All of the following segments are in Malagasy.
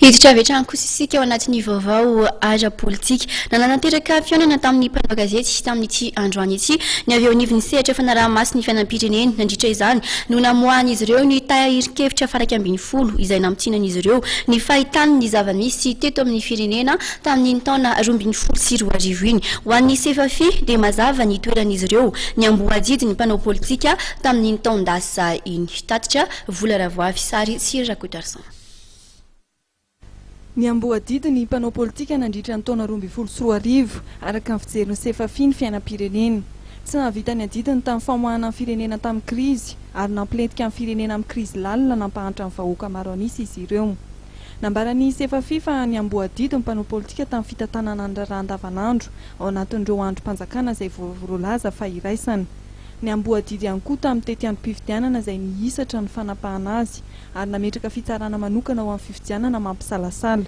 Hiditra avy hatrany kosa isika ao anatin'ny vaovao ara politika. Nananateraka fihaonana tamin'ny mpanao gazety tamin'ity androany ity ny avy eo anivon'ny sehatra fanaraha-masy ny fiainam-pireneny nandritra izany no namoahan'izy ireo ny tahirin-kevitra faraka ambin'ny folo izay namtinan'izy ireo ny fahitany ny zava-misy teto amin'ny firenena tamin'ny taona 2024 iny. Ho an'ny CFAFI dia mazava ny toeran'izy ireo ny amboadidy ny mpanao politika tamin'ny taondasa iny. Tatitra Vola Ravoavy Sary sy Rakotarsan. Ny amboadidy ny mpanao politika nandritra ny taona 2024 araka ny fijeriny CFAFI ny fiainam-pireneny. Tsy nahavita ny adidiny tamin'ny famoahana ny firenena tamin'ny krizy ary namplentika ny firenena amin'ny krizy lalina nampahatra ny vahoaka maro anisy izy ireo. Nambaran'ny CFAFI fa ny amboadidy ny mpanao politika tamin'ny fitantanana ny raharaha andavanandro ao anatin'ireo androm-panjakana izay voalaza fa iraisany. Ny amboadidy ihany koa tamin'ny tety androm-pifidianana izay nihisatra ny fanapahana azy ary nametraka fitsarana manokana ao amin'ny fifidianana mampisalasala.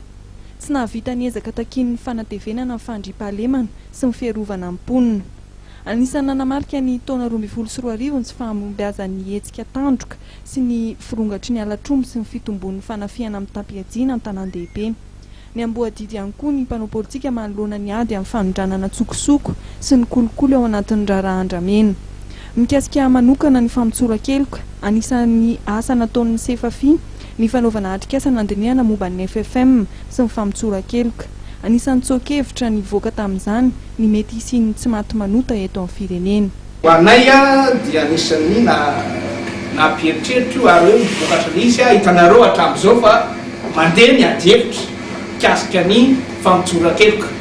Tsy nahavita ny ezaka takin'ny fanatevenana ny fandriam-pahalemana sy ny fiarovana ny mponina. Anisan'ny nanamarika ny taona 2024 ny tsy fahombiazan'ny hetsika tandroka sy ny firongatry ny alatromby sy ny fitombon'ny fanafiana amin'ny tampiajiana ny tanan-dehibe. Ny amboadidy ihany koa ny mpanao politika manoloana ny ady amin'ny fanondranana tsokosoko sy ny kolokolo ao anatin'ny raharaha andramena. Mikasika manokana ny fampitsoran-keloka, anisan'ny asa nataon'ny CFAFI ny fanaovana atrikasa nandinihana momba ny FFM sy ny fampitsoran-keloka. Anisan'ny tsokevitra ny voaka tamin'izany ny mety hisiny tsy maty manota eto amin'ny firenena. Ho anay dia anisan'ny napieritreritra ary hoe mivokatra nisy hitanareo hatramin'izao fa mandeha ny ady-hevitra mikasika ny fampitsoran-keloka.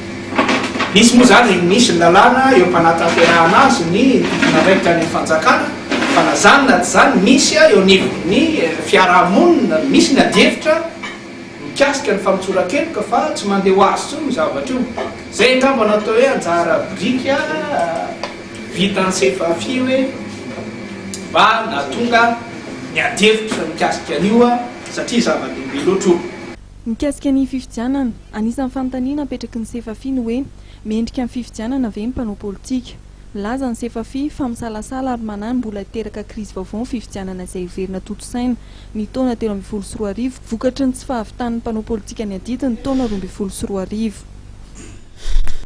Misy moa zany misy ny lalàna eo am-panatanterahana azy ny naraikitra ny fanjakana fa na zany na tsy zany misy eo anivon'ny fiarahamonina misy ny ady-hevitra mikasika ny fampitsoran-keloka fa tsy mandeha ho azy tsony zavatra io. Zay angamba natao hoe anjara brika vitan'ny CFAFI hoe mba nahatonga ny ady-hevitra mikasika an'io satria zava-dehibe loatra io. Mikasika ny fifidianana, anisan'ny fanontaniana apetraky ny CFAFI ny hoe mendrika ny fifidianana ve ny mpanao politika. Laza ny CFAFI fa misalasala ary manany mbola teraka krizy vaovao ny fifidianana izay iverina toto-saina ny taona 2024 vokatry ny tsy fahavitan'ny mpanao politika ny adidiny taona 2024.